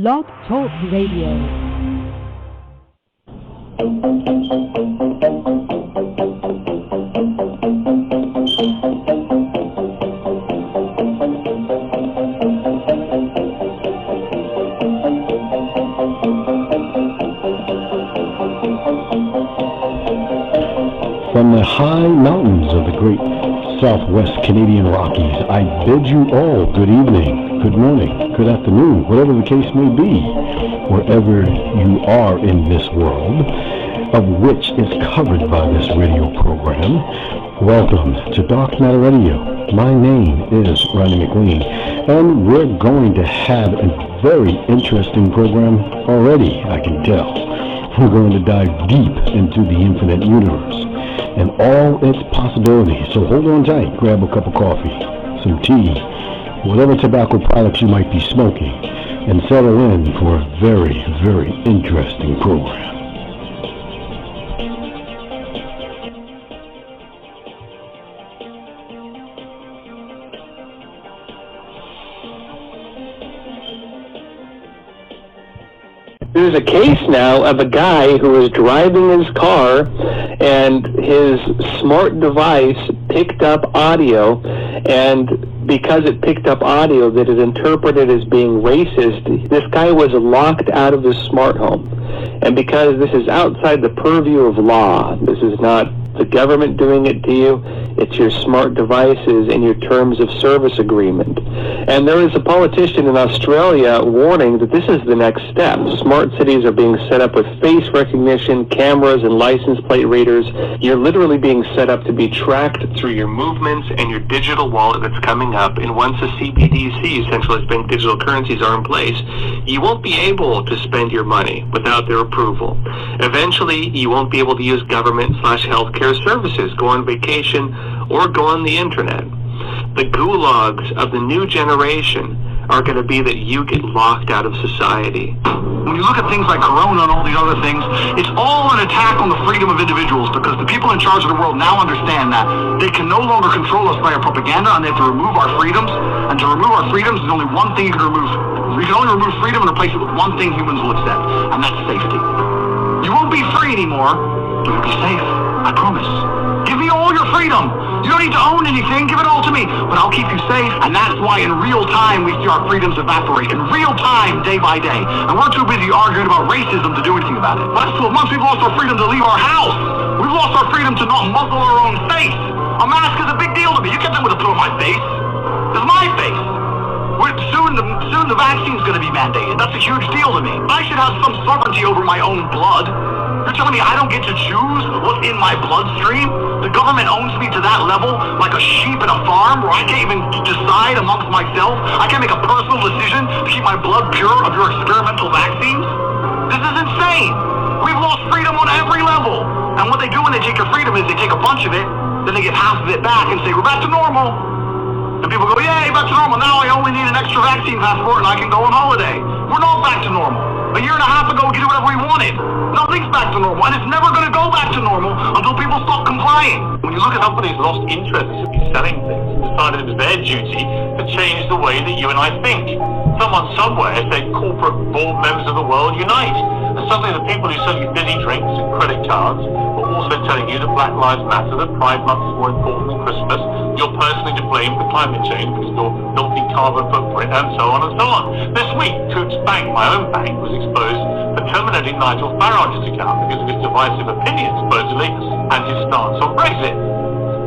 Blog Talk Radio. From the high mountains of the great Southwest Canadian Rockies, I bid you all good evening, good morning, good afternoon, whatever the case may be, wherever you are in this world, of which is covered by this radio program. Welcome to Dark Matter Radio. My name is Ronnie McLean, and we're going to have a very interesting program already, I can tell. We're going to dive deep into the infinite universe and all its possibilities. So hold on tight, grab a cup of coffee, some tea, whatever tobacco products you might be smoking, and settle in for a very, very interesting program. There's a case now of a guy who was driving his car and his smart device picked up audio, and because it picked up audio that it interpreted as being racist, this guy was locked out of his smart home. And because this is outside the purview of law, this is not the government doing it to you, it's your smart devices and your terms of service agreement. And there is a politician in Australia warning that this is the next step. Smart cities are being set up with face recognition, cameras, and license plate readers. You're literally being set up to be tracked through your movements and your digital wallet that's coming up. And once the CBDC, centralized bank digital currencies, are in place, you won't be able to spend your money without their approval. Eventually, you won't be able to use government/healthcare services, go on vacation, or go on the internet. The gulags of the new generation are going to be that you get locked out of society. When you look at things like Corona and all these other things, it's all an attack on the freedom of individuals, because the people in charge of the world now understand that they can no longer control us by our propaganda, and they have to remove our freedoms. And to remove our freedoms, there's only one thing you can remove. You can only remove freedom and replace it with one thing humans will accept, and that's safety. You won't be free anymore, but you'll be safe. I promise. Give me all your freedom. You don't need to own anything. Give it all to me. But I'll keep you safe. And that's why in real time we see our freedoms evaporate. In real time, day by day. And we're too busy arguing about racism to do anything about it. Last 12 months, we've lost our freedom to leave our house. We've lost our freedom to not muzzle our own face. A mask is a big deal to me. You can't tell me to put on my face. It's my face. Soon the vaccine's going to be mandated. That's a huge deal to me. I should have some sovereignty over my own blood. You're telling me I don't get to choose what's in my bloodstream? The government owns me to that level, like a sheep in a farm, where I can't even decide amongst myself? I can't make a personal decision to keep my blood pure of your experimental vaccines? This is insane. We've lost freedom on every level. And what they do when they take your freedom is they take a bunch of it, then they get half of it back and say, we're back to normal. And people go, yay, back to normal. Now I only need an extra vaccine passport and I can go on holiday. We're not back to normal. A year and a half ago, we could do whatever we wanted. Nothing's back to normal, and it's never going to go back to normal until people stop complying. When you look at companies lost interest in selling things, decided it was their duty to change the way that you and I think. Someone somewhere said corporate board members of the world unite. And suddenly the people who sell you fizzy drinks and credit cards are also telling you that Black Lives Matter, that Pride Month is more important than Christmas. You're personally to blame for climate change because of your filthy carbon footprint, and so on and so on. This week, Coutts Bank, my own bank, was exposed for terminating Nigel Farage's account because of his divisive opinions, supposedly, and his stance on Brexit.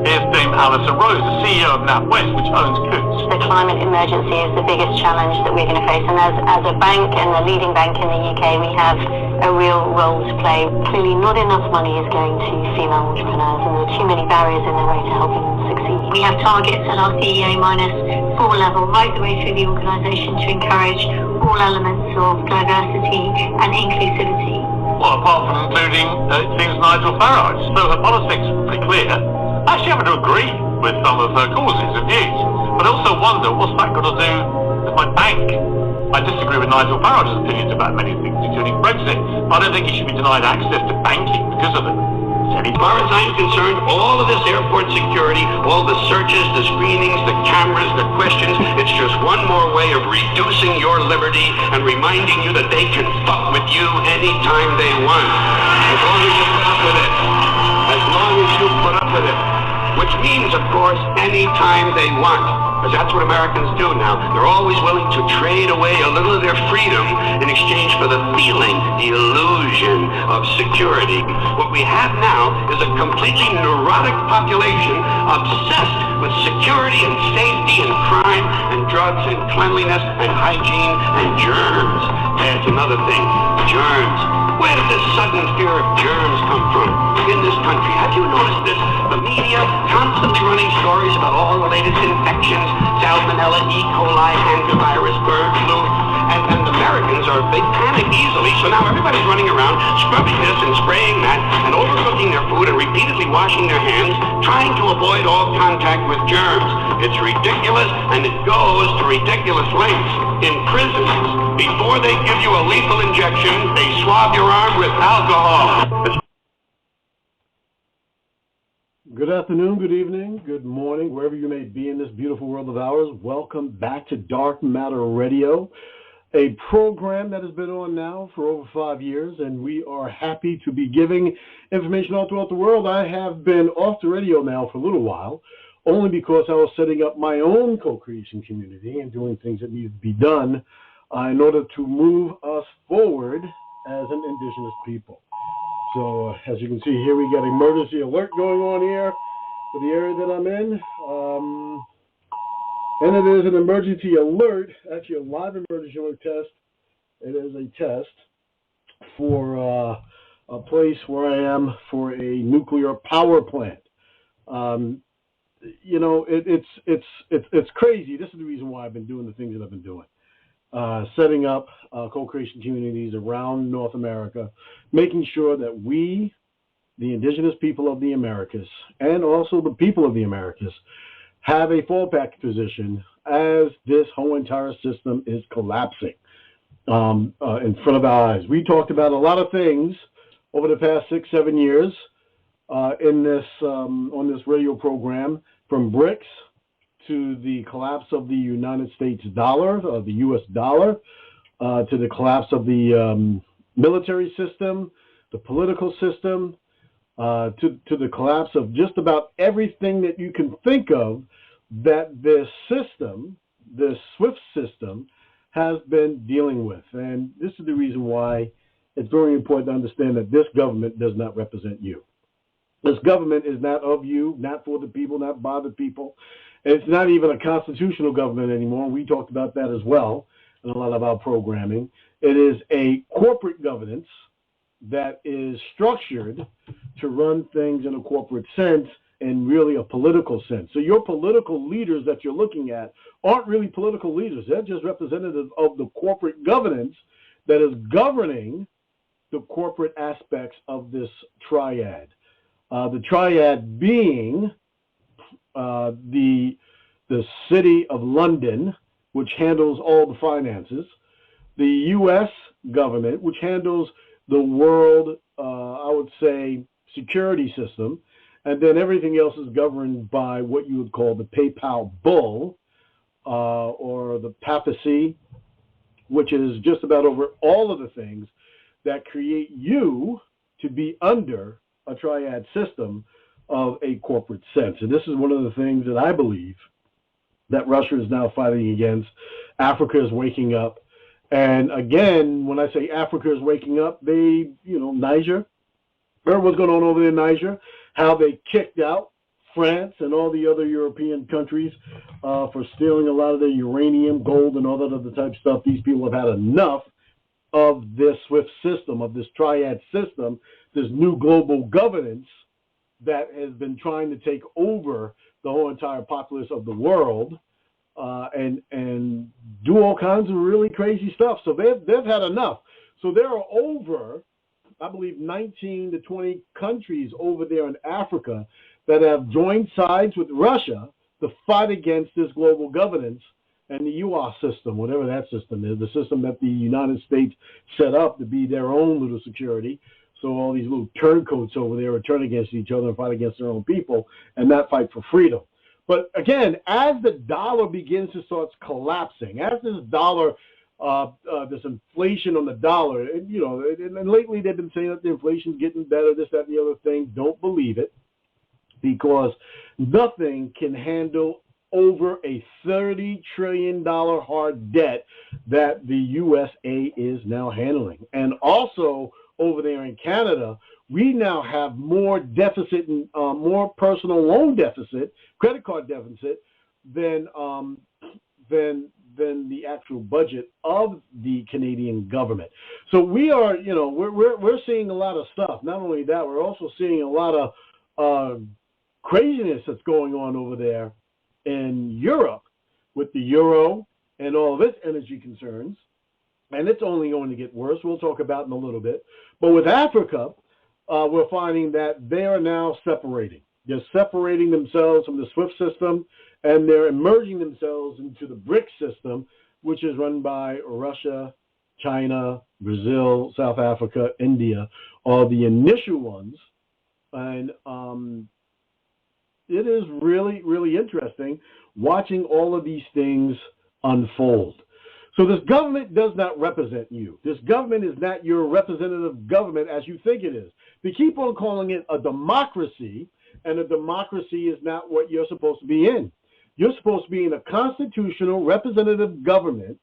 Here's Dame Alison Rose, the CEO of NatWest, which owns Coutts. The climate emergency is the biggest challenge that we're going to face, and as a bank and the leading bank in the UK, we have a real role to play. Clearly not enough money is going to female entrepreneurs, and there are too many barriers in their way to helping them succeed. We have targets at our CEO -4 level, right the way through the organisation, to encourage all elements of diversity and inclusivity. Well, apart from including, it seems, Nigel Farage. So her politics are pretty clear. I actually happen to agree with some of her causes and views, but I also wonder what's that got to do with my bank. I disagree with Nigel Farage's opinions about many things, including Brexit, but I don't think he should be denied access to banking because of it. As far as I'm concerned, all of this airport security, all the searches, the screenings, the cameras, the questions, it's just one more way of reducing your liberty and reminding you that they can fuck with you anytime they want. As long as you put up with it. As long as you put up with it. Which means, of course, anytime they want. Because that's what Americans do now. They're always willing to trade away a little of their freedom in exchange for the feeling, the illusion of security. What we have now is a completely neurotic population obsessed with security and safety and crime and drugs and cleanliness and hygiene and germs. That's another thing, germs. Where did this sudden fear of germs come from in this country? Have you noticed this? The media constantly running stories about all the latest infections, salmonella, E. coli, hantavirus, bird flu, and Americans they panic easily, so now everybody's running around scrubbing this and spraying that and overcooking their food and repeatedly washing their hands, trying to avoid all contact with germs. It's ridiculous, and it goes to ridiculous lengths. In prisons, before they give you a lethal injection, they swab your arm with alcohol. Good afternoon, good evening, good morning, wherever you may be in this beautiful world of ours. Welcome back to Dark Matter Radio, a program that has been on now for over 5 years, and we are happy to be giving information all throughout the world. I have been off the radio now for a little while, only because I was setting up my own co-creation community and doing things that needed to be done in order to move us forward as an indigenous people. So as you can see here, we got emergency alert going on here for the area that I'm in. And it is an emergency alert, actually a live emergency alert test. It is a test for a place where I am for a nuclear power plant. You know, it's crazy. This is the reason why I've been doing the things that I've been doing. Setting up co-creation communities around North America, making sure that we, the indigenous people of the Americas, and also the people of the Americas, have a fallback position as this whole entire system is collapsing in front of our eyes. We talked about a lot of things over the past 6-7 years in this on this radio program, from BRICS to the collapse of the United States dollar, the U.S. dollar, to the collapse of the military system, the political system, to the collapse of just about everything that you can think of that this system, this SWIFT system, has been dealing with. And this is the reason why it's very important to understand that this government does not represent you. This government is not of you, not for the people, not by the people. It's not even a constitutional government anymore. We talked about that as well in a lot of our programming. It is a corporate governance that is structured to run things in a corporate sense and really a political sense. So your political leaders that you're looking at aren't really political leaders. They're just representatives of the corporate governance that is governing the corporate aspects of this triad. The triad being the city of London, which handles all the finances, the U.S. government, which handles the world, I would say, security system, and then everything else is governed by what you would call the PayPal bull or the papacy, which is just about over all of the things that create you to be under a triad system of a corporate sense. And this is one of the things that I believe that Russia is now fighting against. Africa is waking up. And again, when I say Africa is waking up, they, you know, Niger, remember what's going on over there in Niger, how they kicked out France and all the other European countries for stealing a lot of their uranium, gold, and all that other type of stuff. These people have had enough of this SWIFT system, of this triad system, this new global governance that has been trying to take over the whole entire populace of the world and do all kinds of really crazy stuff. So they've had enough. So there are over, I believe, 19 to 20 countries over there in Africa that have joined sides with Russia to fight against this global governance and the UOS system, whatever that system is, the system that the United States set up to be their own little security. So all these little turncoats over there would turn against each other and fight against their own people and not fight for freedom. But again, as the dollar begins to start collapsing, as this dollar, this inflation on the dollar, and, and lately they've been saying that the inflation's getting better, this, that, and the other thing. Don't believe it, because nothing can handle over a $30 trillion hard debt that the USA is now handling. And also over there in Canada, we now have more deficit and more personal loan deficit, credit card deficit, than the actual budget of the Canadian government. So we are, we're seeing a lot of stuff. Not only that, we're also seeing a lot of craziness that's going on over there in Europe with the euro and all of its energy concerns. And it's only going to get worse. We'll talk about in a little bit. But with Africa, we're finding that they are now separating. They're separating themselves from the SWIFT system, and they're emerging themselves into the BRICS system, which is run by Russia, China, Brazil, South Africa, India, are the initial ones. And it is really, really interesting watching all of these things unfold. So this government does not represent you. This government is not your representative government as you think it is. They keep on calling it a democracy, and a democracy is not what you're supposed to be in. You're supposed to be in a constitutional representative government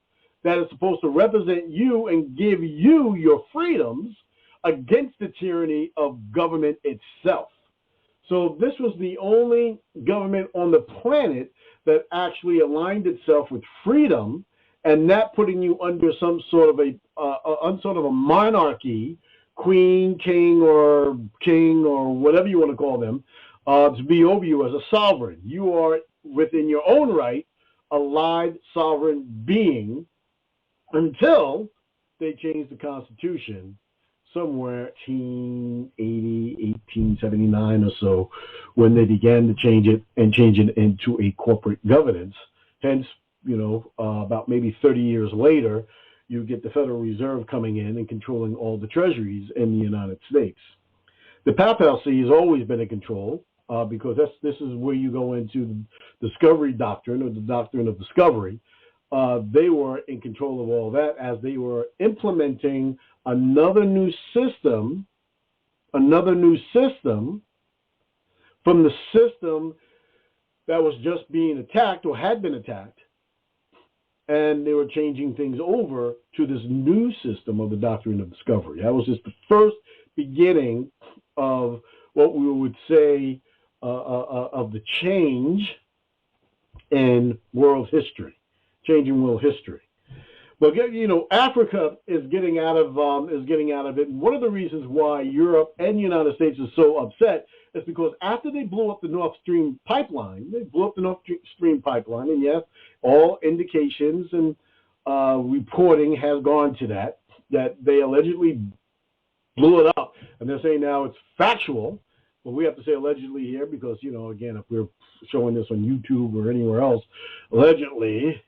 that is supposed to represent you and give you your freedoms against the tyranny of government itself. So this was the only government on the planet that actually aligned itself with freedom and not putting you under some sort of a monarchy, queen, king, or whatever you want to call them, to be over you as a sovereign. You are, within your own right, a live sovereign being until they change the Constitution somewhere 1880, 1879 or so, when they began to change it into a corporate governance. Hence, about maybe 30 years later, you get the Federal Reserve coming in and controlling all the treasuries in the United States. The papacy has always been in control because this is where you go into the discovery doctrine, or the doctrine of discovery. They were in control of all that as they were implementing another new system from the system that was just being attacked or had been attacked. And they were changing things over to this new system of the doctrine of discovery. That was just the first beginning of what we would say of the change in world history, changing world history. But Africa is getting out of it. And one of the reasons why Europe and the United States is so upset is because after they blew up the Nord Stream pipeline, and yes, all indications and reporting has gone to that they allegedly blew it up. And they're saying now it's factual, but we have to say allegedly here because, again, if we're showing this on YouTube or anywhere else, allegedly,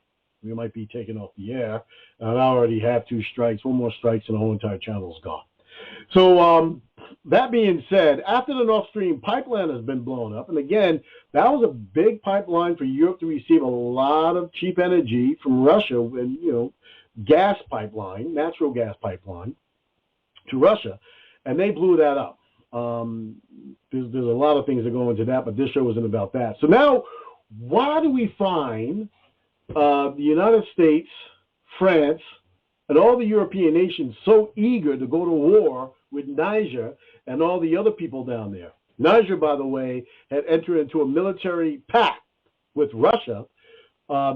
we might be taken off the air. And I already have 2 strikes, 1 more strikes, and the whole entire channel is gone. So that being said, after the Nord Stream pipeline has been blown up, and again, that was a big pipeline for Europe to receive a lot of cheap energy from Russia, and gas pipeline, natural gas pipeline to Russia, and they blew that up. There's a lot of things that go into that, but this show isn't about that. So now, why do we find the United States, France, and all the European nations so eager to go to war with Niger and all the other people down there? Niger, by the way, had entered into a military pact with Russia,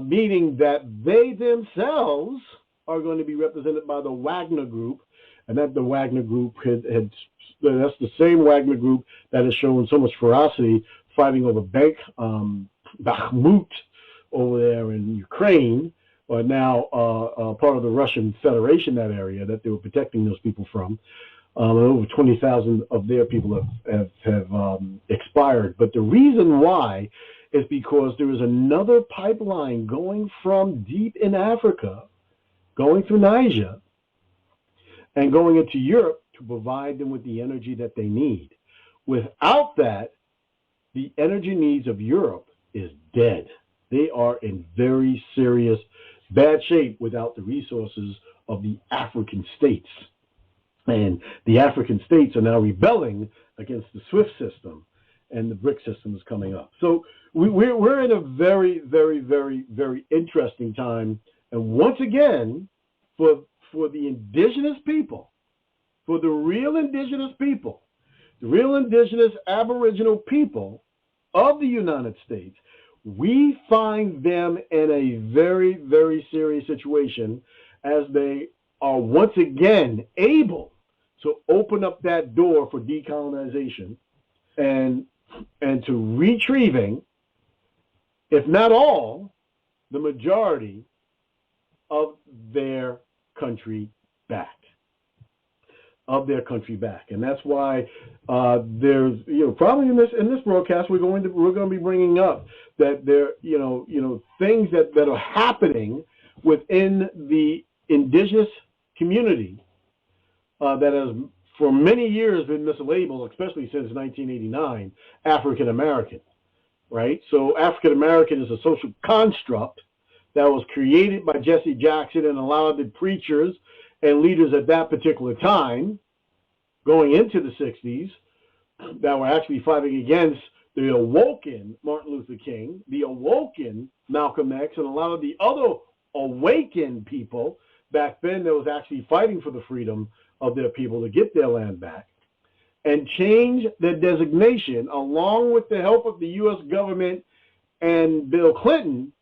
meaning that they themselves are going to be represented by the Wagner Group, and that the Wagner Group that's the same Wagner Group that has shown so much ferocity fighting over Bakhmut over there in Ukraine, are now part of the Russian Federation, that area that they were protecting those people from. Over 20,000 of their people have expired. But the reason why is because there is another pipeline going from deep in Africa, going through Niger, and going into Europe to to provide them with the energy that they need. Without that, the energy needs of Europe is dead. They are in very serious bad shape without the resources of the African states. And the African states are now rebelling against the SWIFT system, and the BRIC system is coming up. So we're in a very, very, very, very interesting time. And once again, for the indigenous people, for the real indigenous people, the real indigenous Aboriginal people of the United States, we find them in a very, very serious situation as they are once again able to open up that door for decolonization and to retrieving, if not all, the majority of their country back. And that's why there's, probably in this broadcast we're going to be bringing up that there, things that are happening within the indigenous community that has for many years been mislabeled, especially since 1989, African American, right? So African American is a social construct that was created by Jesse Jackson and a lot of the preachers and leaders at that particular time, going into the 60s, that were actually fighting against the awoken Martin Luther King, the awoken Malcolm X, and a lot of the other awakened people back then that was actually fighting for the freedom of their people to get their land back, and change the designation, along with the help of the U.S. government and Bill Clinton,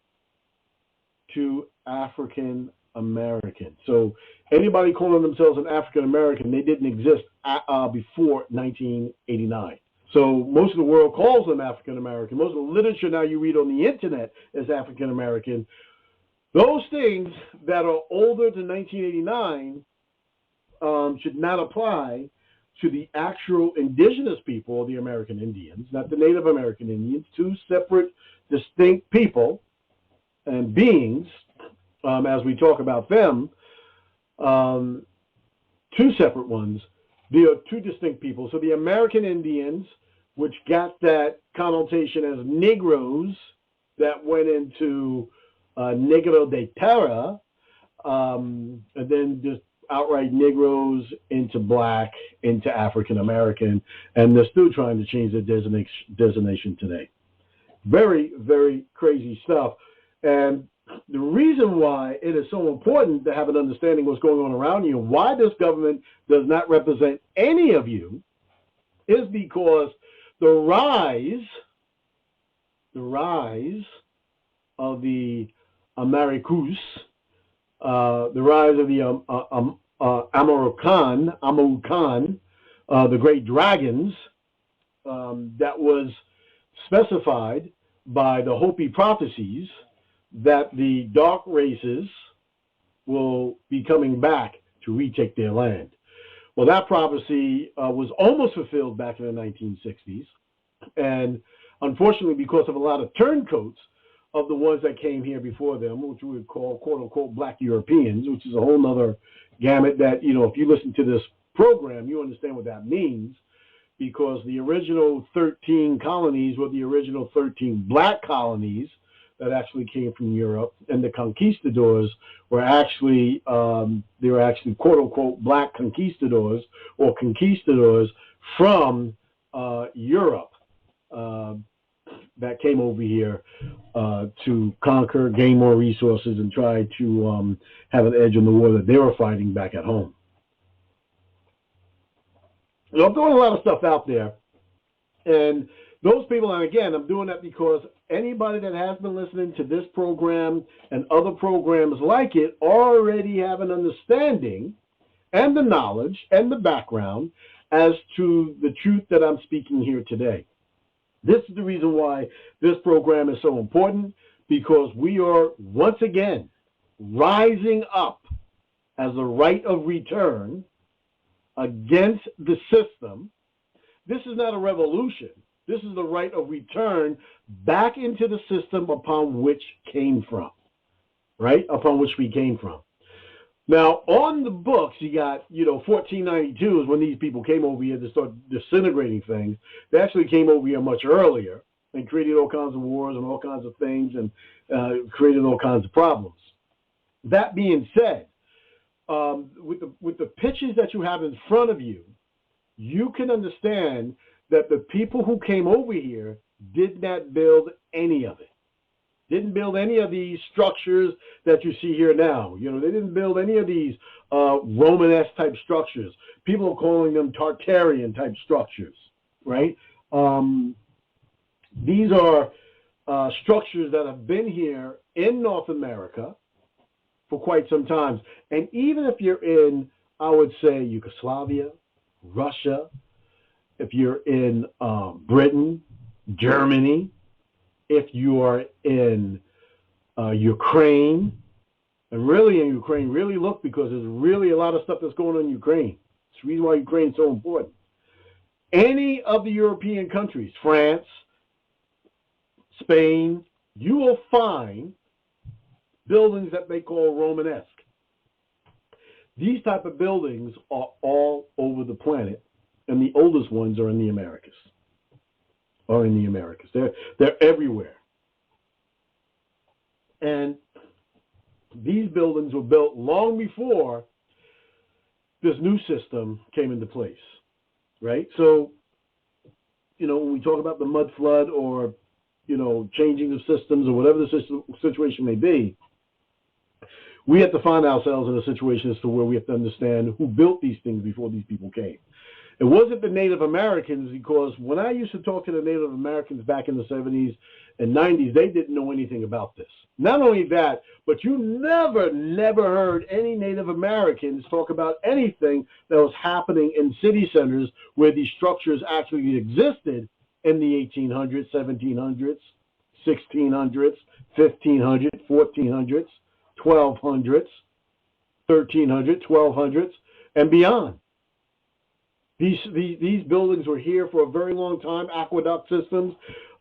to African American. So anybody calling themselves an African American, they didn't exist before 1989. So most of the world calls them African American. Most of the literature now you read on the internet is African American. Those things that are older than 1989 should not apply to the actual indigenous people, or the American Indians, not the Native American Indians, two separate, distinct people and beings. As we talk about them, two separate ones. They are two distinct people. So the American Indians, which got that connotation as Negroes, that went into Negro de Terra, and then just outright Negroes into Black, into African American, and they're still trying to change their designation today. Very, very crazy stuff. And the reason why it is so important to have an understanding of what's going on around you, why this government does not represent any of you, is because the rise of the Americus, the rise of the Amarukan, the great dragons, that was specified by the Hopi prophecies, that the dark races will be coming back to retake their land. Well, that prophecy was almost fulfilled back in the 1960s. And unfortunately, because of a lot of turncoats of the ones that came here before them, which we would call, quote unquote, Black Europeans, which is a whole nother gamut that, if you listen to this program, you understand what that means, because the original 13 colonies were the original 13 black colonies that actually came from Europe, and the conquistadors were actually, they were actually quote unquote black conquistadors, or conquistadors from Europe that came over here to conquer, gain more resources, and try to have an edge in the war that they were fighting back at home. So I'm throwing a lot of stuff out there, and those people, and again, I'm doing that because anybody that has been listening to this program and other programs like it already have an understanding and the knowledge and the background as to the truth that I'm speaking here today. This is the reason why this program is so important, because we are once again rising up as a right of return against the system. This is not a revolution. This is the right of return back into the system upon which came from, right? Upon which we came from. Now, on the books, you got, 1492 is when these people came over here to start disintegrating things. They actually came over here much earlier and created all kinds of wars and all kinds of things and created all kinds of problems. That being said, with the pictures that you have in front of you, you can understand that the people who came over here did not build any of it. Didn't build any of these structures that you see here now. They didn't build any of these Romanesque type structures. People are calling them Tartarian type structures, right? These are structures that have been here in North America for quite some time. And even if you're in, I would say, Yugoslavia, Russia, if you're in Britain, Germany, if you are in Ukraine, and really in Ukraine, really look, because there's really a lot of stuff that's going on in Ukraine. It's the reason why Ukraine is so important. Any of the European countries, France, Spain, you will find buildings that they call Romanesque. These type of buildings are all over the planet, and the oldest ones are in the Americas. They're everywhere. And these buildings were built long before this new system came into place, right? So, when we talk about the mud flood or, changing of systems or whatever the situation may be, we have to find ourselves in a situation as to where we have to understand who built these things before these people came. It wasn't the Native Americans, because when I used to talk to the Native Americans back in the 70s and 90s, they didn't know anything about this. Not only that, but you never heard any Native Americans talk about anything that was happening in city centers where these structures actually existed in the 1800s, 1700s, 1600s, 1500s, 1400s, 1200s, 1300s, 1200s, and beyond. These buildings were here for a very long time, aqueduct systems,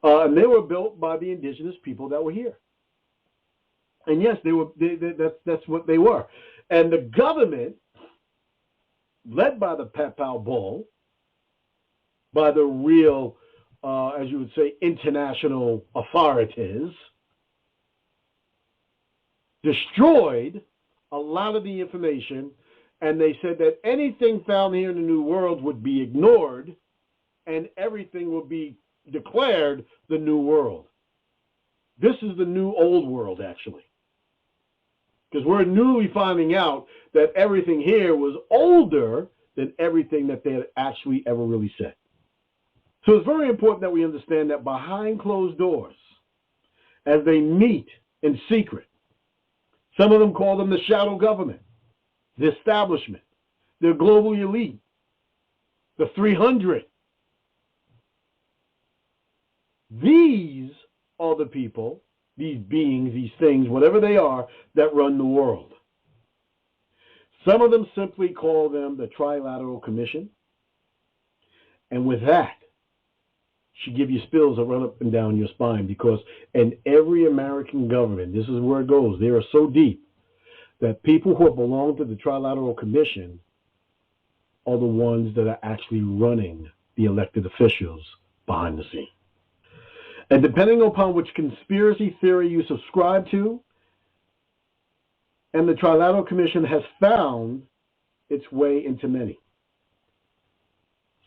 and they were built by the indigenous people that were here. And yes, that's what they were. And the government, led by the Papal Bull, by the real, as you would say, international authorities, destroyed a lot of the information. And they said that anything found here in the New World would be ignored, and everything would be declared the New World. This is the new Old World, actually. Because we're newly finding out that everything here was older than everything that they had actually ever really said. So it's very important that we understand that behind closed doors, as they meet in secret, some of them call them the shadow government, the establishment, the global elite, the 300. These are the people, these beings, these things, whatever they are, that run the world. Some of them simply call them the Trilateral Commission. And with that, should give you spills that run up and down your spine, because in every American government, this is where it goes, they are so deep that people who belong to the Trilateral Commission are the ones that are actually running the elected officials behind the scene. And depending upon which conspiracy theory you subscribe to, and the Trilateral Commission has found its way into many.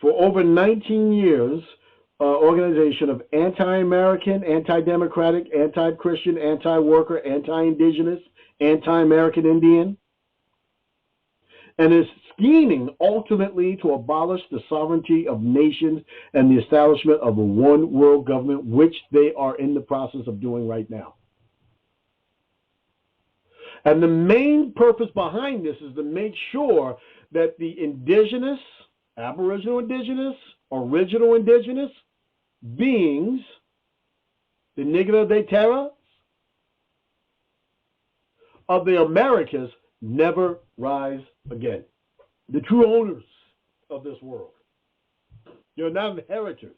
For over 19 years, organization of anti-American, anti-democratic, anti-Christian, anti-worker, anti-indigenous, anti-American Indian, and is scheming ultimately to abolish the sovereignty of nations and the establishment of a one world government, which they are in the process of doing right now. And the main purpose behind this is to make sure that the indigenous, aboriginal indigenous, original indigenous beings, the Negra de Terra, of the Americas never rise again. The true owners of this world. You're not inheritors.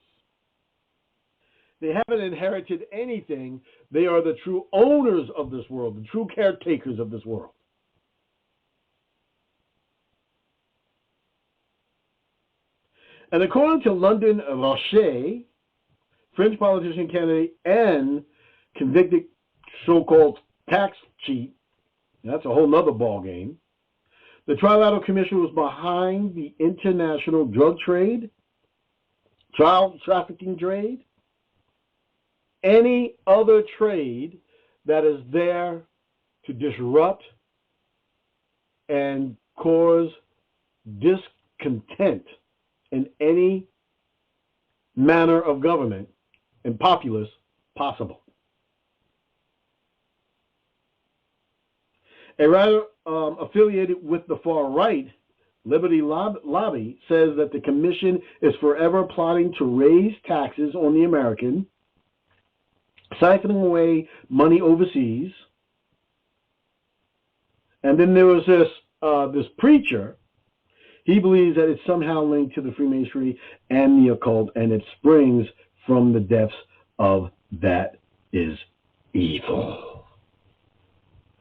They haven't inherited anything. They are the true owners of this world, the true caretakers of this world. And according to London Rocher, French politician candidate and convicted so-called tax cheat, that's a whole nother ball game, the Trilateral Commission was behind the international drug trade, child trafficking trade, any other trade that is there to disrupt and cause discontent in any manner of government and populace possible. A writer affiliated with the far right, Liberty Lobby, says that the commission is forever plotting to raise taxes on the American, siphoning away money overseas. And then there was this preacher. He believes that it's somehow linked to the Freemasonry and the occult, and it springs from the depths of that is evil.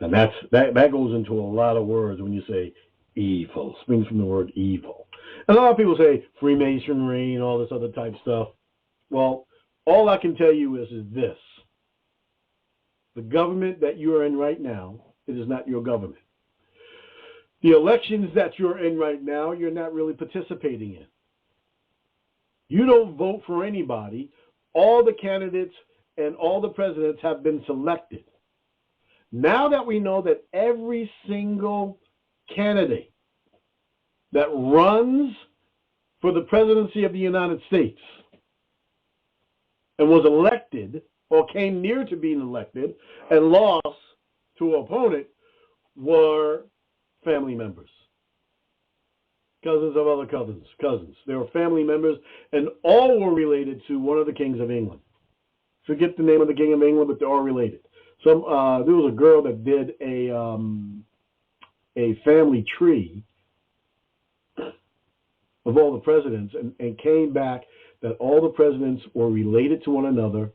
And that goes into a lot of words when you say evil. Springs from the word evil. And a lot of people say Freemasonry and all this other type stuff. Well, all I can tell you is this. The government that you are in right now, it is not your government. The elections that you're in right now, you're not really participating in. You don't vote for anybody. All the candidates and all the presidents have been selected. Now that we know that every single candidate that runs for the presidency of the United States and was elected or came near to being elected and lost to an opponent were family members, cousins of other cousins. They were family members, and all were related to one of the kings of England. Forget the name of the king of England, but they're all related. There was a girl that did a family tree of all the presidents and came back that all the presidents were related to one another,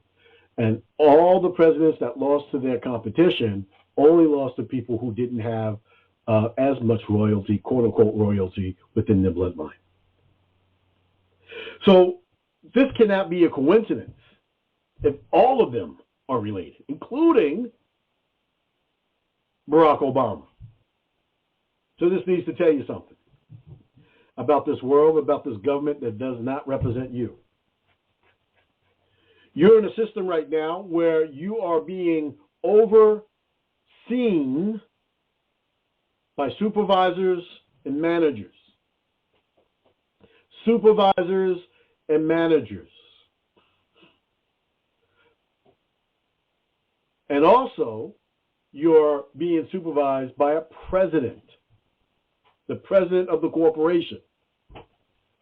and all the presidents that lost to their competition only lost to people who didn't have as much royalty, quote-unquote royalty, within their bloodline. So this cannot be a coincidence if all of them are related, including Barack Obama. So this needs to tell you something about this world, about this government that does not represent you. You're in a system right now where you are being overseen by supervisors and managers. Supervisors and managers. And also, you're being supervised by a president, the president of the corporation.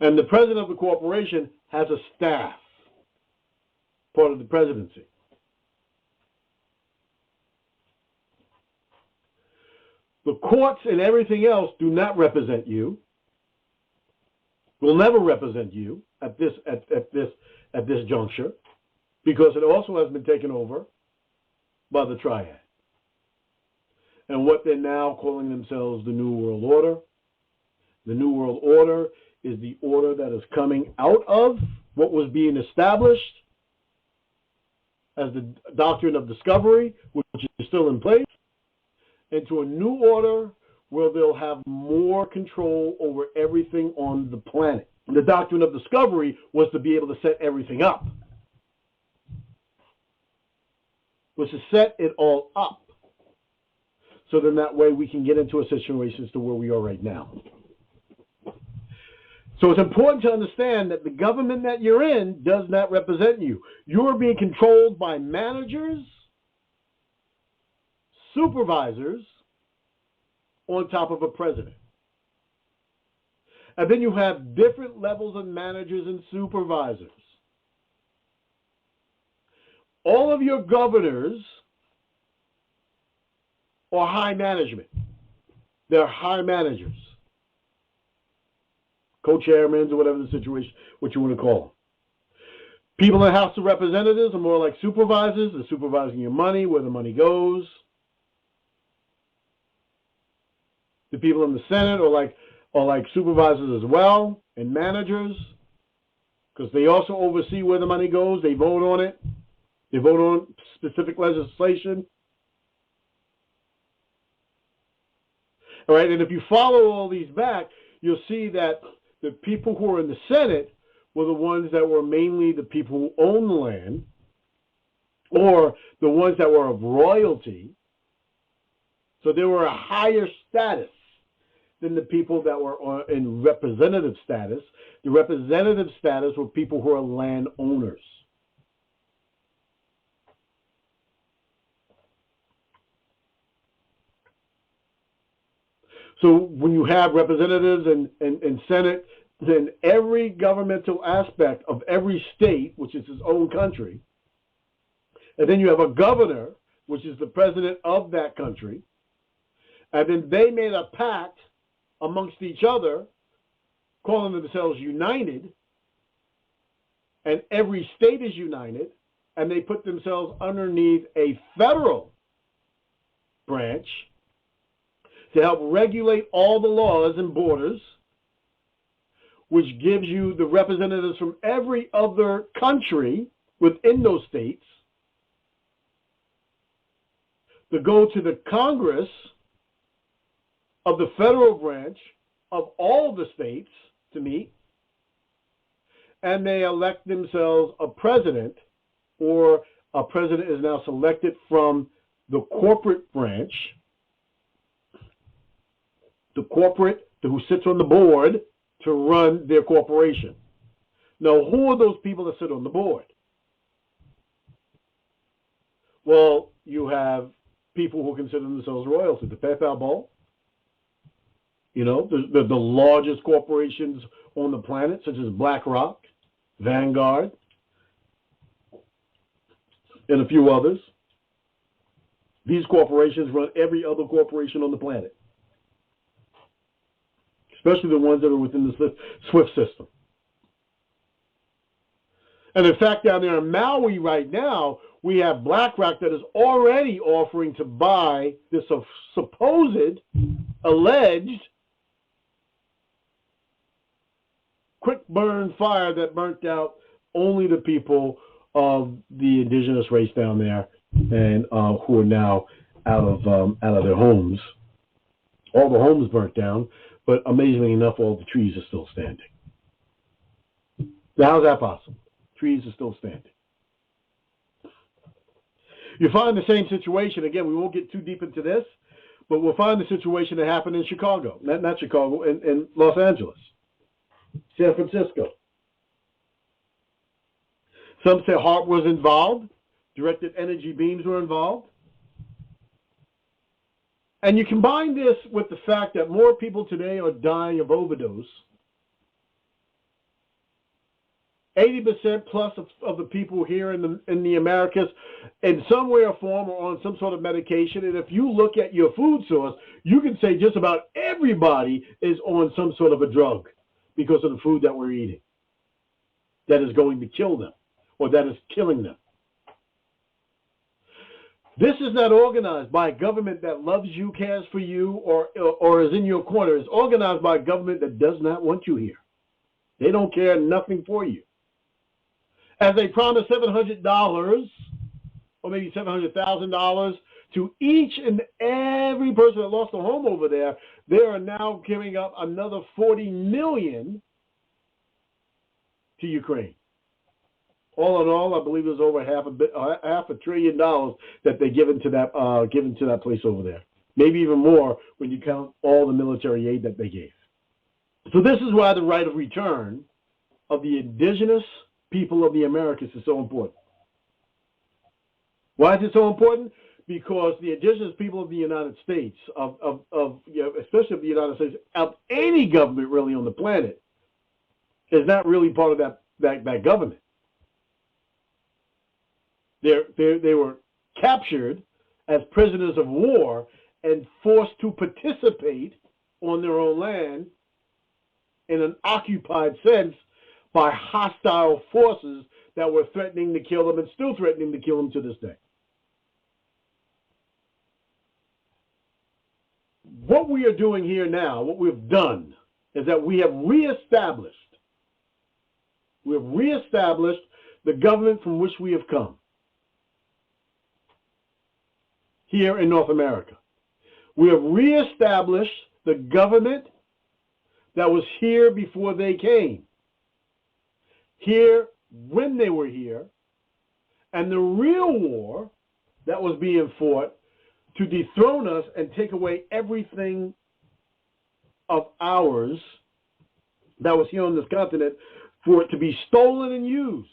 And the president of the corporation has a staff, part of the presidency. The courts and everything else do not represent you, will never represent you at this juncture, because it also has been taken over by the triad. And what they're now calling themselves the New World Order. The New World Order is the order that is coming out of what was being established as the doctrine of discovery, which is still in place, into a new order where they'll have more control over everything on the planet. The doctrine of discovery was to be able to set everything up, was to set it all up. So then that way we can get into a situation as to where we are right now. So it's important to understand that the government that you're in does not represent you. You are being controlled by managers, supervisors, on top of a president. And then you have different levels of managers and supervisors. All of your governors are high management. They're high managers. Co-chairmen or whatever the situation, what you want to call them. People in the House of Representatives are more like supervisors. They're supervising your money, where the money goes. The people in the Senate are like supervisors as well, and managers. because they also oversee where the money goes. They vote on it. They vote on specific legislation. All right, and if you follow all these back, you'll see that the people who were in the Senate were the ones that were mainly the people who owned the land, or the ones that were of royalty. So they were a higher status than the people that were in representative status. The representative status were people who are landowners. So when you have representatives and Senate, then every governmental aspect of every state, which is its own country, and then you have a governor, which is the president of that country, and then they made a pact amongst each other, calling themselves united, and every state is united, and they put themselves underneath a federal branch to help regulate all the laws and borders, which gives you the representatives from every other country within those states to go to the Congress of the federal branch of all the states to meet, and they elect themselves a president, or a president is now selected from the corporate branch, the corporate who sits on the board to run their corporation. Now, who are those people that sit on the board? Well, you have people who consider themselves royalty, the PayPal Bowl. You know, the largest corporations on the planet, such as BlackRock, Vanguard, and a few others. These corporations run every other corporation on the planet, especially the ones that are within the SWIFT system. And in fact, down there in Maui right now, we have BlackRock that is already offering to buy this supposed, alleged, quick burn fire that burnt out only the people of the indigenous race down there, and who are now out of their homes. All the homes burnt down, but amazingly enough, all the trees are still standing. Now, how's that possible? Trees are still standing. You find the same situation, again, we won't get too deep into this, but we'll find the situation that happened in Chicago, not Chicago, in Los Angeles, San Francisco. Some say HAARP was involved, directed energy beams were involved. And you combine this with the fact that more people today are dying of overdose. 80% plus of the people here in the Americas, in some way or form, are on some sort of medication. And if you look at your food source, you can say just about everybody is on some sort of a drug because of the food that we're eating that is going to kill them, or that is killing them. This is not organized by a government that loves you, cares for you, or is in your corner. It's organized by a government that does not want you here. They don't care nothing for you. As they promised $700 or maybe $700,000 to each and every person that lost a home over there, they are now giving up another $40 million to Ukraine. All in all, I believe it was over half $500 billion that they given to that place over there. Maybe even more when you count all the military aid that they gave. So this is why the right of return of the indigenous people of the Americas is so important. Why is it so important? Because the indigenous people of the United States, especially of the United States, of any government really on the planet, is not really part of that government. They were captured as prisoners of war and forced to participate on their own land in an occupied sense by hostile forces that were threatening to kill them and still threatening to kill them to this day. What we are doing here now, what we've done, is that we have reestablished We have reestablished the government from which we have come here in North America. We have reestablished the government that was here before they came, here when they were here, and the real war that was being fought to dethrone us and take away everything of ours that was here on this continent, for it to be stolen and used,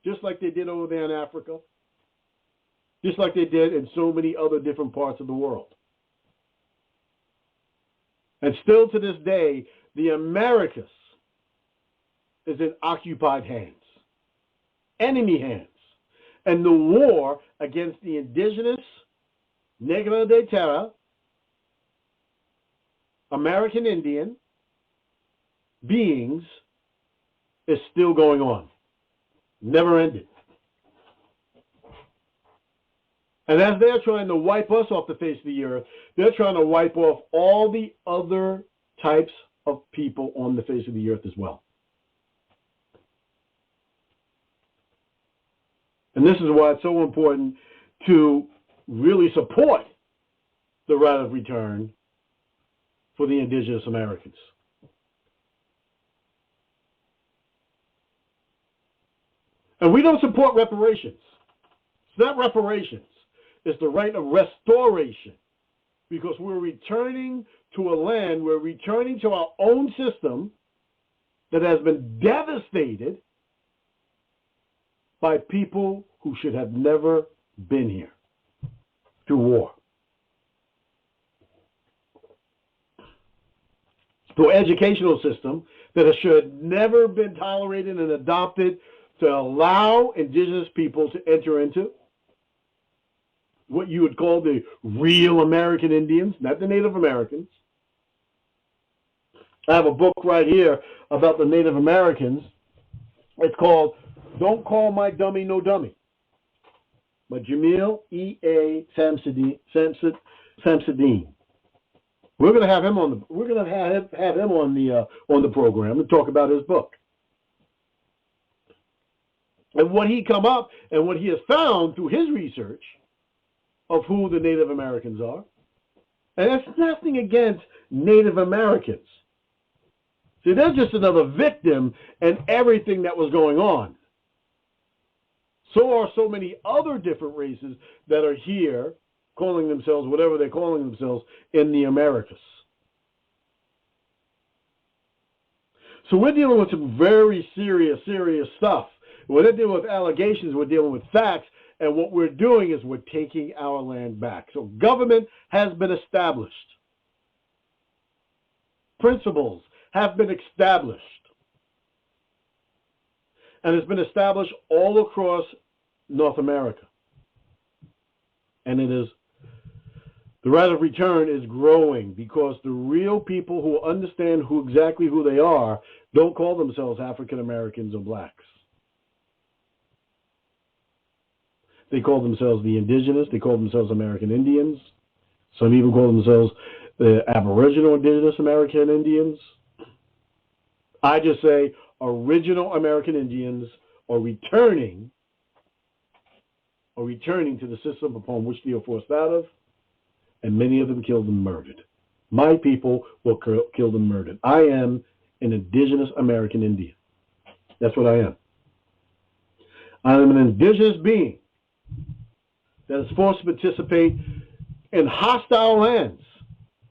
just like they did over there in Africa, just like they did in so many other different parts of the world. And still to this day, the Americas is in occupied hands, enemy hands. And the war against the indigenous, Negro de Terra, American Indian beings is still going on. Never ended. And as they're trying to wipe us off the face of the earth, they're trying to wipe off all the other types of people on the face of the earth as well. And this is why it's so important to really support the right of return for the indigenous Americans. And we don't support reparations. It's not reparations. It's the right of restoration, because we're returning to a land, we're returning to our own system that has been devastated by people who should have never been here through war. To an educational system that should never been tolerated and adopted to allow indigenous people to enter into what you would call the real American Indians, not the Native Americans. I have a book right here about the Native Americans. It's called Don't Call My Dummy No Dummy by Jamil E.A. Samsudeen. We're going to have him on the on the program to talk about his book. And what he come up and what he has found through his research of who the Native Americans are. And that's nothing against Native Americans. See, they're just another victim in everything that was going on. So are so many other different races that are here calling themselves whatever they're calling themselves in the Americas. So we're dealing with some very serious stuff. When they're dealing with allegations, we're dealing with facts. And what we're doing is we're taking our land back. So government has been established. Principles have been established. And it's been established all across North America. And it is, the right of return is growing because the real people who understand exactly who they are don't call themselves African Americans or blacks. They call themselves the indigenous. They call themselves American Indians. Some even call themselves the Aboriginal Indigenous American Indians. I just say original American Indians are returning to the system upon which they are forced out of, and many of them killed and murdered. My people were killed and murdered. I am an indigenous American Indian. That's what I am. I am an indigenous being that is forced to participate in hostile lands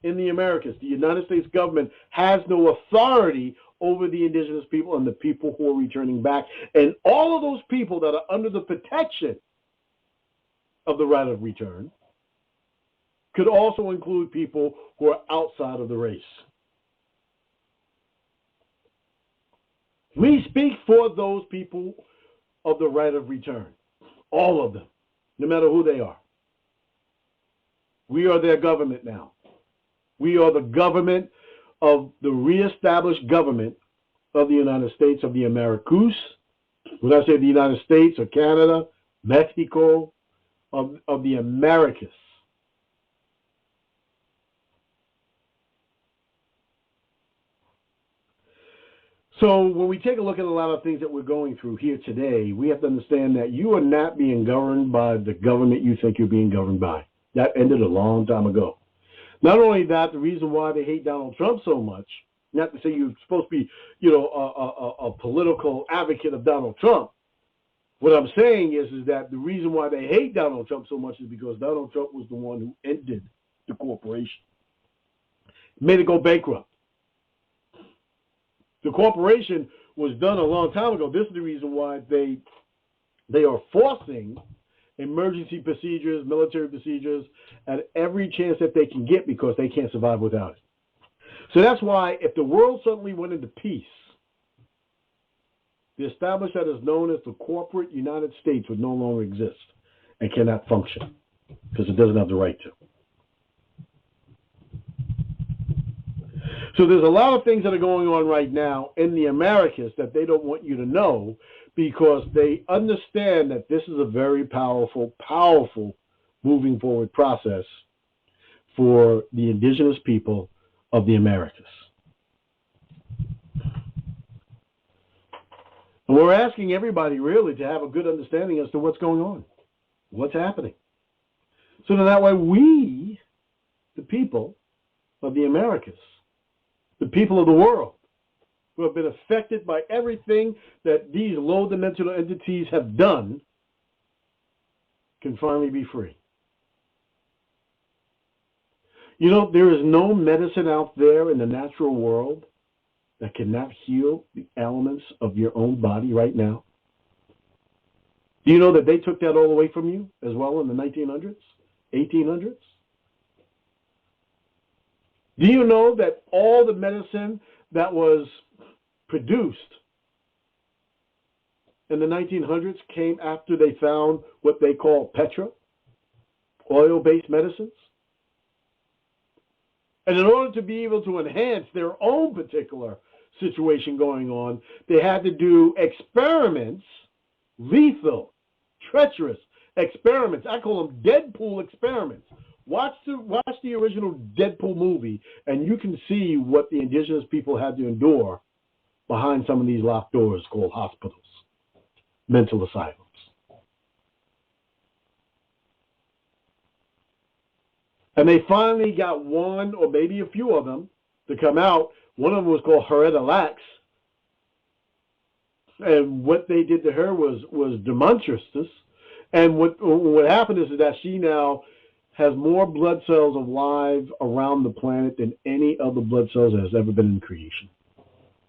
in the Americas. The United States government has no authority over the indigenous people and the people who are returning back. And all of those people that are under the protection of the right of return could also include people who are outside of the race. We speak for those people of the right of return, all of them. No matter who they are. We are their government now. We are the government of the reestablished government of the United States of the Americas. When I say the United States or Canada, Mexico, of the Americas. So when we take a look at a lot of things that we're going through here today, we have to understand that you are not being governed by the government you think you're being governed by. That ended a long time ago. Not only that, the reason why they hate Donald Trump so much, not to say you're supposed to be, a political advocate of Donald Trump. What I'm saying is that the reason why they hate Donald Trump so much is because Donald Trump was the one who ended the corporation, made it go bankrupt. The corporation was done a long time ago. This is the reason why they are forcing emergency procedures, military procedures, at every chance that they can get because they can't survive without it. So that's why if the world suddenly went into peace, the establishment that is known as the corporate United States would no longer exist and cannot function because it doesn't have the right to. So there's a lot of things that are going on right now in the Americas that they don't want you to know because they understand that this is a very powerful, powerful moving forward process for the indigenous people of the Americas. And we're asking everybody really to have a good understanding as to what's going on, what's happening. So that way we, the people of the Americas, the people of the world who have been affected by everything that these low-dimensional entities have done can finally be free. You know, there is no medicine out there in the natural world that cannot heal the elements of your own body right now. Do you know that they took that all away from you as well in the 1900s, 1800s? Do you know that all the medicine that was produced in the 1900s came after they found what they call petra, oil-based medicines? And in order to be able to enhance their own particular situation going on, they had to do experiments, lethal, treacherous experiments. I call them Deadpool experiments. Watch the original Deadpool movie, and you can see what the indigenous people had to endure behind some of these locked doors called hospitals, mental asylums. And they finally got one or maybe a few of them to come out. One of them was called Heretta Lax. And what they did to her was demonstrous. And what happened is that she now has more blood cells alive around the planet than any other blood cells that has ever been in creation.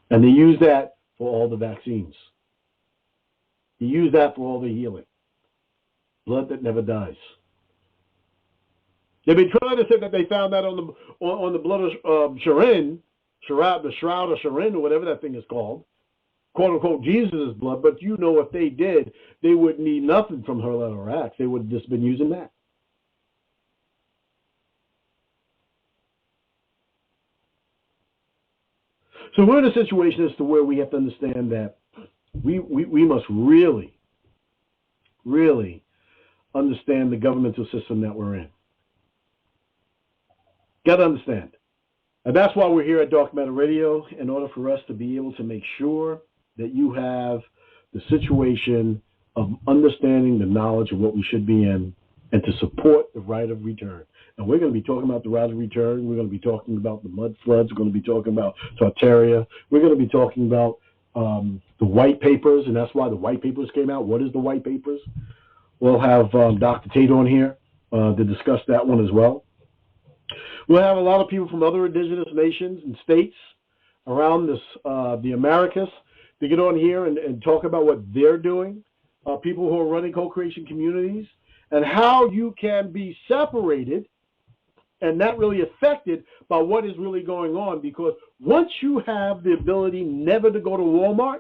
And they use that for all the vaccines. They use that for all the healing. Blood that never dies. They've been trying to say that they found that on the blood of Sharin, the shroud of Sharin, or whatever that thing is called, quote unquote Jesus' blood. But you know, if they did, they wouldn't need nothing from her letter or acts. They would have just been using that. So we're in a situation as to where we have to understand that we must really, really understand the governmental system that we're in. Got to understand. And that's why we're here at Dark Matter Radio, in order for us to be able to make sure that you have the situation of understanding the knowledge of what we should be in and to support the right of return. And we're going to be talking about the right of return. We're going to be talking about the mud floods. We're going to be talking about Tartaria. We're going to be talking about the white papers, and that's why the white papers came out. What is the white papers? We'll have Dr. Tate on here to discuss that one as well. We'll have a lot of people from other indigenous nations and states around this, the Americas, to get on here and talk about what they're doing, people who are running co-creation communities, and how you can be separated and not really affected by what is really going on. Because once you have the ability never to go to Walmart,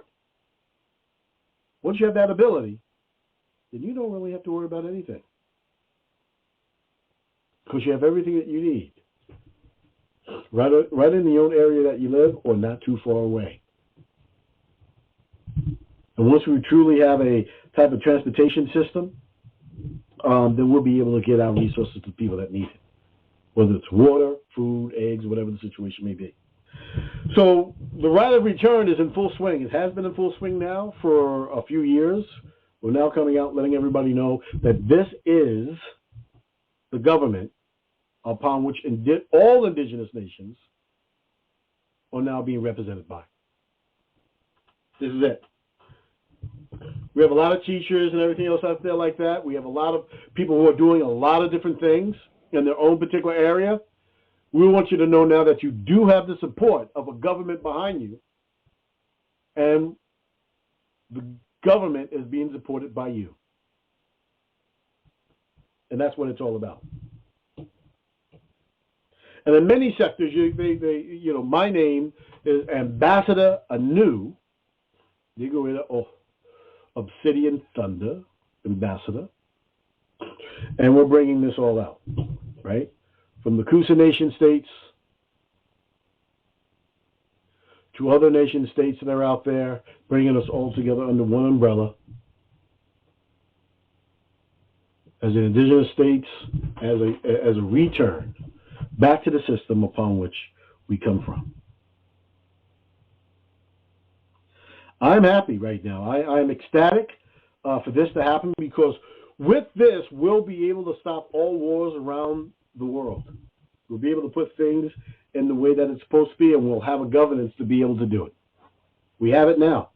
once you have that ability, then you don't really have to worry about anything. Because you have everything that you need. Right in the own area that you live or not too far away. And once we truly have a type of transportation system, then we'll be able to get our resources to people that need it. Whether it's water, food, eggs, whatever the situation may be. So the right of return is in full swing. It has been in full swing now for a few years. We're now coming out letting everybody know that this is the government upon which all indigenous nations are now being represented by. This is it. We have a lot of teachers and everything else out there like that. We have a lot of people who are doing a lot of different things in their own particular area. We want you to know now that you do have the support of a government behind you, and the government is being supported by you. And that's what it's all about. And in many sectors, my name is Ambassador Anu, Obsidian Thunder, Ambassador, and we're bringing this all out, right? From the Coosa Nation states to other nation states that are out there, bringing us all together under one umbrella as the indigenous states, as a return back to the system upon which we come from. I'm happy right now. I'm ecstatic for this to happen, because with this, we'll be able to stop all wars around the world. We'll be able to put things in the way that it's supposed to be, and we'll have a governance to be able to do it. We have it now.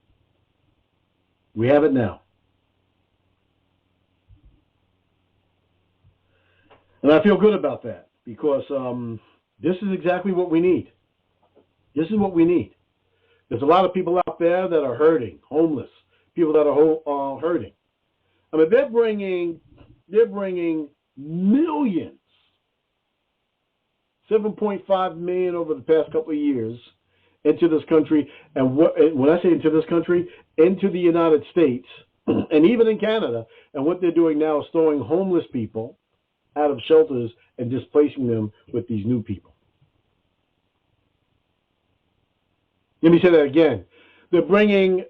We have it now. And I feel good about that, because this is exactly what we need. This is what we need. There's a lot of people out there that are hurting, homeless, people that are hurting. I mean, they're bringing millions, 7.5 million over the past couple of years into this country. And when I say into this country, into the United States, and even in Canada. And what they're doing now is throwing homeless people out of shelters and displacing them with these new people. Let me say that again. They're bringing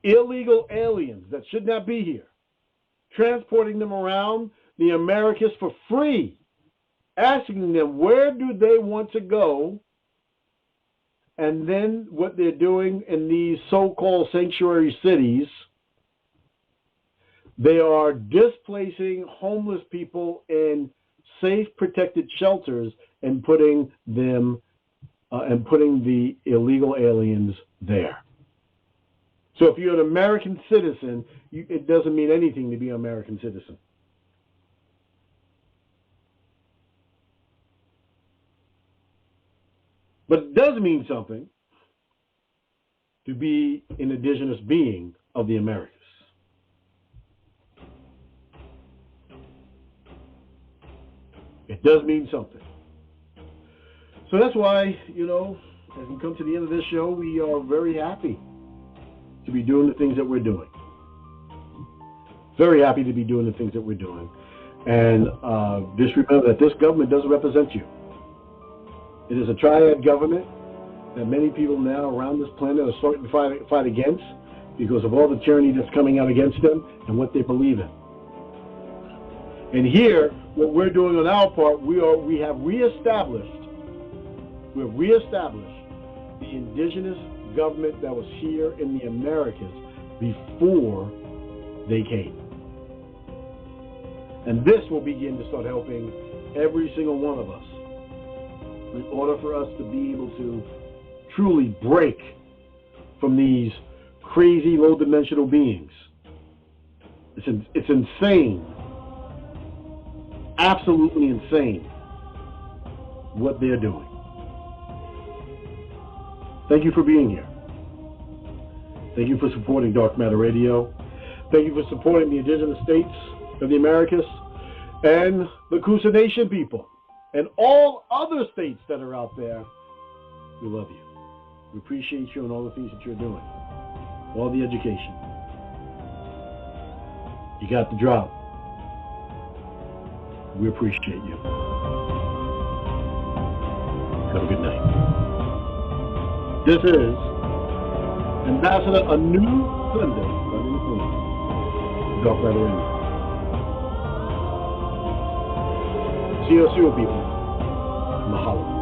illegal aliens that should not be here, transporting them around the Americas for free, asking them where do they want to go, and then what they're doing in these so-called sanctuary cities, they are displacing homeless people in safe, protected shelters and putting the illegal aliens there. So if you're an American citizen, it doesn't mean anything to be an American citizen. But it does mean something to be an indigenous being of the Americas. It does mean something. So that's why, as we come to the end of this show, we are very happy to be doing the things that we're doing. Very happy to be doing the things that we're doing. And just remember that this government doesn't represent you. It is a triad government that many people now around this planet are starting to fight against because of all the tyranny that's coming out against them and what they believe in. And here, what we're doing on our part, we have reestablished the indigenous government that was here in the Americas before they came. And this will begin to start helping every single one of us in order for us to be able to truly break from these crazy low-dimensional beings. It's insane. Absolutely insane what they're doing. Thank you for being here. Thank you for supporting Dark Matter Radio. Thank you for supporting the indigenous states of the Americas and the Coosa Nation people and all other states that are out there. We love you. We appreciate you and all the things that you're doing. All the education. You got the drop. We appreciate you. Have a good night. This is Ambassador Anu Sunday, Dark Matter Radio. See you soon, people. Mahalo.